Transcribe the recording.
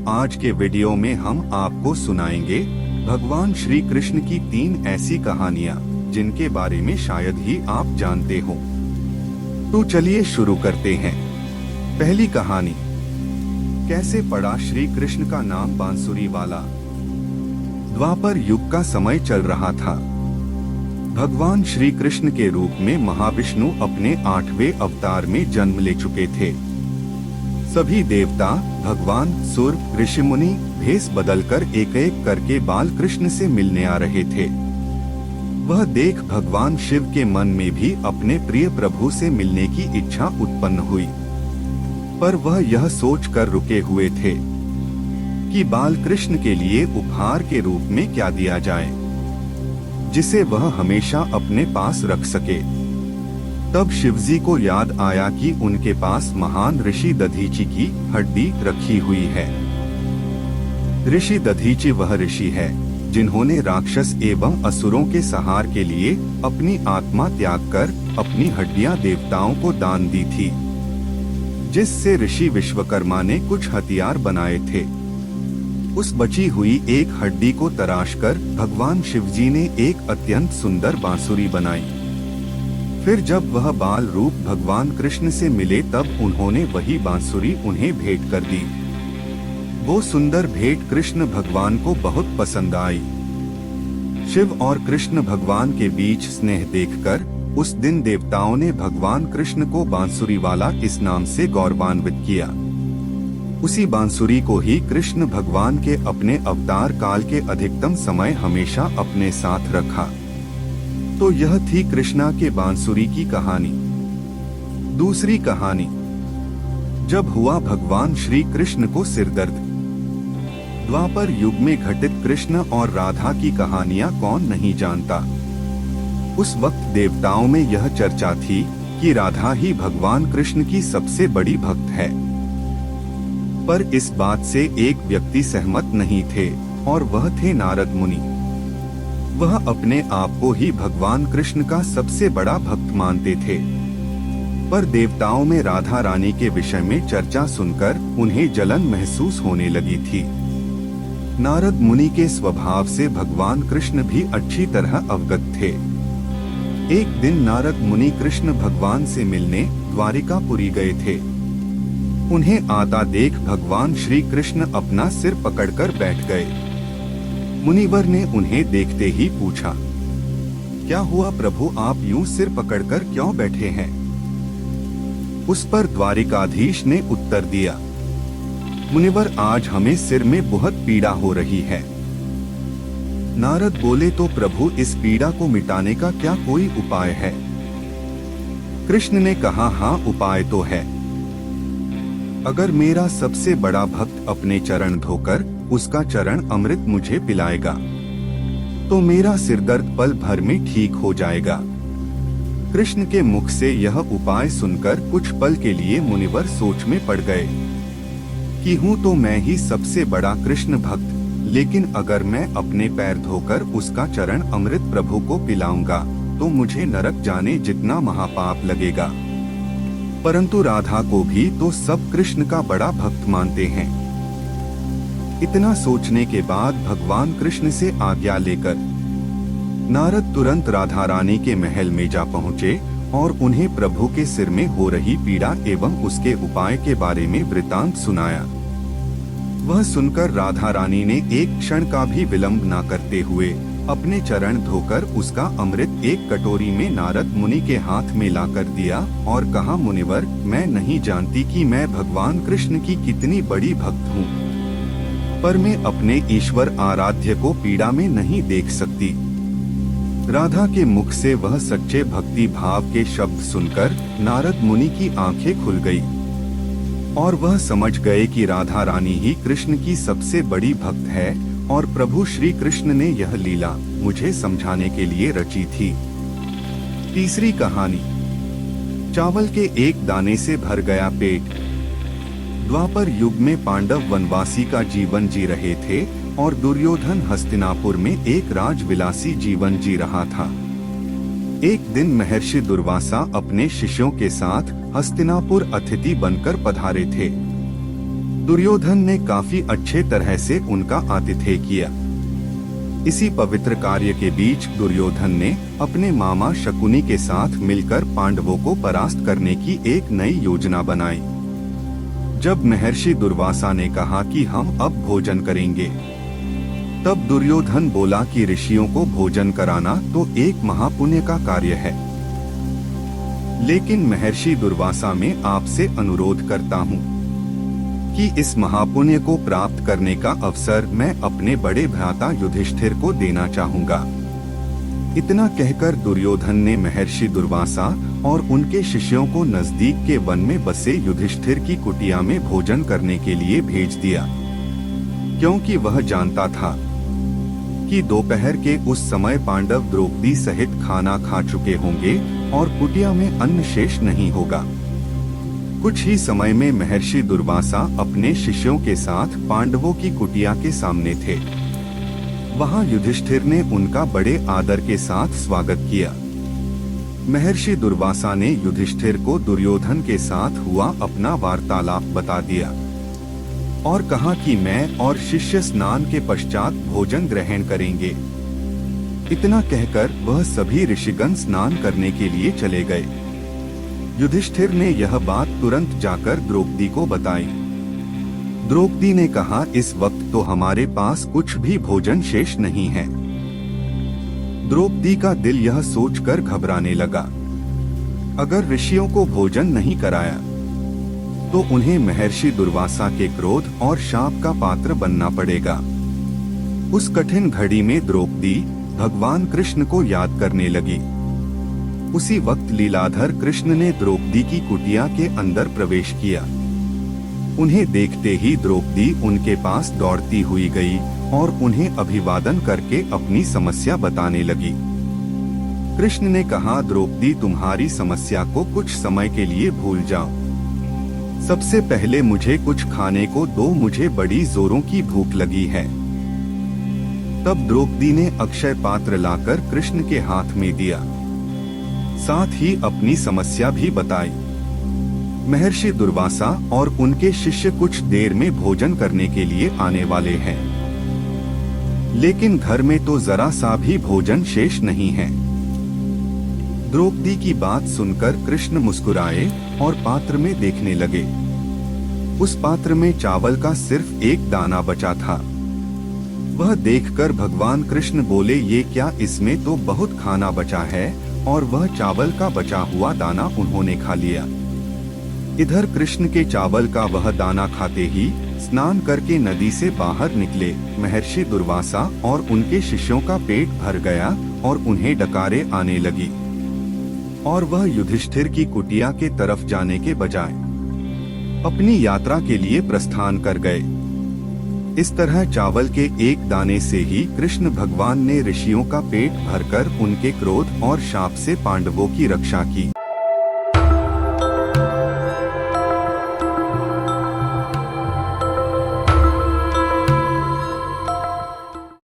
आज के वीडियो में हम आपको सुनाएंगे भगवान श्री कृष्ण की 3 ऐसी कहानियाँ जिनके बारे में शायद ही आप जानते हो। तो चलिए शुरू करते हैं। पहली कहानी, कैसे पड़ा श्री कृष्ण का नाम बांसुरी वाला। द्वापर युग का समय चल रहा था। भगवान श्री कृष्ण के रूप में महाविष्णु अपने 8वें अवतार में जन्म ले चुके थे। सभी देवता, भगवान, सुर, ऋषि मुनि भेष बदलकर एक एक करके बाल कृष्ण से मिलने आ रहे थे। वह देख भगवान शिव के मन में भी अपने प्रिय प्रभु से मिलने की इच्छा उत्पन्न हुई, पर वह यह सोच कर रुके हुए थे कि बाल कृष्ण के लिए उपहार के रूप में क्या दिया जाए जिसे वह हमेशा अपने पास रख सके। तब शिवजी को याद आया कि उनके पास महान ऋषि दधीचि की हड्डी रखी हुई है। ऋषि दधीचि वह ऋषि है जिन्होंने राक्षस एवं असुरों के संहार के लिए अपनी आत्मा त्याग कर अपनी हड्डियां देवताओं को दान दी थी, जिससे ऋषि विश्वकर्मा ने कुछ हथियार बनाए थे। उस बची हुई एक हड्डी को तराशकर भगवान शिवजी ने एक अत्यंत सुंदर बांसुरी बनाई। फिर जब वह बाल रूप भगवान कृष्ण से मिले तब उन्होंने वही बांसुरी उन्हें भेंट कर दी। वो सुंदर भेंट कृष्ण भगवान को बहुत पसंद आई। शिव और कृष्ण भगवान के बीच स्नेह देखकर उस दिन देवताओं ने भगवान कृष्ण को बांसुरी वाला इस नाम से गौरवान्वित किया। उसी बांसुरी को ही कृष्ण भगवान के अपने अवतार काल के अधिकतम समय हमेशा अपने साथ रखा। तो यह थी कृष्णा के बांसुरी की कहानी। दूसरी कहानी, जब हुआ भगवान श्री कृष्ण को सिरदर्द। द्वापर युग में घटित कृष्ण और राधा की कहानियां कौन नहीं जानता। उस वक्त देवताओं में यह चर्चा थी कि राधा ही भगवान कृष्ण की सबसे बड़ी भक्त है। पर इस बात से एक व्यक्ति सहमत नहीं थे और वह थे नारद मुनि। वह अपने आप को ही भगवान कृष्ण का सबसे बड़ा भक्त मानते थे, पर देवताओं में राधा रानी के विषय में चर्चा सुनकर उन्हें जलन महसूस होने लगी थी। नारद मुनि के स्वभाव से भगवान कृष्ण भी अच्छी तरह अवगत थे। एक दिन नारद मुनि कृष्ण भगवान से मिलने द्वारिकापुरी गए थे। उन्हें आता देख भगवान श्री कृष्ण अपना सिर पकड़कर बैठ गए। मुनिवर ने उन्हें देखते ही पूछा, क्या हुआ प्रभु, आप यूं सिर पकड़कर क्यों बैठे हैं? उस पर द्वारिकाधीश ने उत्तर दिया, मुनिवर, आज हमें सिर में बहुत पीड़ा हो रही है। नारद बोले, तो प्रभु, इस पीड़ा को मिटाने का क्या कोई उपाय है? कृष्ण ने कहा, हाँ, उपाय तो है। अगर मेरा सबसे बड़ा भक्त अपने चरण धोकर उसका चरण अमृत मुझे पिलाएगा तो मेरा सिरदर्द पल भर में ठीक हो जाएगा। कृष्ण के मुख से यह उपाय सुनकर कुछ पल के लिए मुनिवर सोच में पड़ गए कि हूँ तो मैं ही सबसे बड़ा कृष्ण भक्त, लेकिन अगर मैं अपने पैर धोकर उसका चरण अमृत प्रभु को पिलाऊंगा तो मुझे नरक जाने जितना महापाप लगेगा। परंतु राधा को भी तो सब कृष्ण का बड़ा भक्त मानते हैं। इतना सोचने के बाद भगवान कृष्ण से आज्ञा लेकर नारद तुरंत राधा रानी के महल में जा पहुँचे और उन्हें प्रभु के सिर में हो रही पीड़ा एवं उसके उपाय के बारे में वृतांत सुनाया। वह सुनकर राधा रानी ने एक क्षण का भी विलंब न करते हुए अपने चरण धोकर उसका अमृत एक कटोरी में नारद मुनि के हाथ में लाकर दिया और कहा, मुनिवर, मैं नहीं जानती कि मैं भगवान कृष्ण की कितनी बड़ी भक्त हूँ, पर मैं अपने ईश्वर आराध्य को पीड़ा में नहीं देख सकती। राधा के मुख से वह सच्चे भक्ति भाव के शब्द सुनकर नारद मुनि की आंखें खुल गई और वह समझ गए कि राधा रानी ही कृष्ण की सबसे बड़ी भक्त है और प्रभु श्री कृष्ण ने यह लीला मुझे समझाने के लिए रची थी। तीसरी कहानी, चावल के एक दाने से भर गया पेट। द्वापर युग में पांडव वनवासी का जीवन जी रहे थे और दुर्योधन हस्तिनापुर में एक राजविलासी जीवन जी रहा था। एक दिन महर्षि दुर्वासा अपने शिष्यों के साथ हस्तिनापुर अतिथि बनकर पधारे थे। दुर्योधन ने काफी अच्छे तरह से उनका आतिथ्य किया। इसी पवित्र कार्य के बीच दुर्योधन ने अपने मामा शकुनी के साथ मिलकर पांडवों को परास्त करने की एक नई योजना बनाई। जब महर्षि दुर्वासा ने कहा कि हम अब भोजन करेंगे, तब दुर्योधन बोला कि ऋषियों को भोजन कराना तो एक महापुण्य का कार्य है, लेकिन महर्षि दुर्वासा मैं आपसे अनुरोध करता हूँ कि इस महापुण्य को प्राप्त करने का अवसर मैं अपने बड़े भ्राता युधिष्ठिर को देना चाहूँगा। इतना कहकर दुर्योधन ने महर्षि दुर्वासा और उनके शिष्यों को नजदीक के वन में बसे युधिष्ठिर की कुटिया में भोजन करने के लिए भेज दिया, क्योंकि वह जानता था कि दोपहर के उस समय पांडव द्रौपदी सहित खाना खा चुके होंगे और कुटिया में अन्न शेष नहीं होगा। कुछ ही समय में महर्षि दुर्वासा अपने शिष्यों के साथ पांडवों की कुटिया के सामने थे। वहां युधिष्ठिर ने उनका बड़े आदर के साथ स्वागत किया। महर्षि दुर्वासा ने युधिष्ठिर को दुर्योधन के साथ हुआ अपना वार्तालाप बता दिया और कहा कि मैं और शिष्य स्नान के पश्चात भोजन ग्रहण करेंगे। इतना कहकर वह सभी ऋषिगण स्नान करने के लिए चले गए। युधिष्ठिर ने यह बात तुरंत जाकर द्रौपदी को बताई। द्रौपदी ने कहा, इस वक्त तो हमारे पास कुछ भी भोजन शेष नहीं है। द्रौपदी का दिल यह सोचकर घबराने लगा, अगर ऋषियों को भोजन नहीं कराया तो उन्हें महर्षि दुर्वासा के क्रोध और शाप का पात्र बनना पड़ेगा। उस कठिन घड़ी में द्रौपदी भगवान कृष्ण को याद करने लगी। उसी वक्त लीलाधर कृष्ण ने द्रौपदी की कुटिया के अंदर प्रवेश किया। उन्हें देखते ही द्रौपदी उनके पास दौड़ती हुई गई और उन्हें अभिवादन करके अपनी समस्या बताने लगी। कृष्ण ने कहा, द्रौपदी तुम्हारी समस्या को कुछ समय के लिए भूल जाओ। सबसे पहले मुझे कुछ खाने को दो, मुझे बड़ी जोरों की भूख लगी है। तब द्रौपदी ने अक्षय पात्र लाकर कृष्ण के हाथ में दिया, साथ ही अपनी समस्या भी बताई। महर्षि दुर्वासा और उनके शिष्य कुछ देर में भोजन करने के लिए आने वाले हैं, लेकिन घर में तो जरा सा भी भोजन शेष नहीं है। द्रौपदी की बात सुनकर कृष्ण मुस्कुराए और पात्र में देखने लगे। उस पात्र में चावल का सिर्फ एक दाना बचा था। वह देखकर भगवान कृष्ण बोले, ये क्या, इसमें तो बहुत खाना बचा है। और वह चावल का बचा हुआ दाना उन्होंने खा लिया। इधर कृष्ण के चावल का वह दाना खाते ही स्नान करके नदी से बाहर निकले महर्षि दुर्वासा और उनके शिष्यों का पेट भर गया और उन्हें डकारे आने लगी और वह युधिष्ठिर की कुटिया के तरफ जाने के बजाय अपनी यात्रा के लिए प्रस्थान कर गए। इस तरह चावल के एक दाने से ही कृष्ण भगवान ने ऋषियों का पेट भरकर उनके क्रोध और शाप से पांडवों की रक्षा की।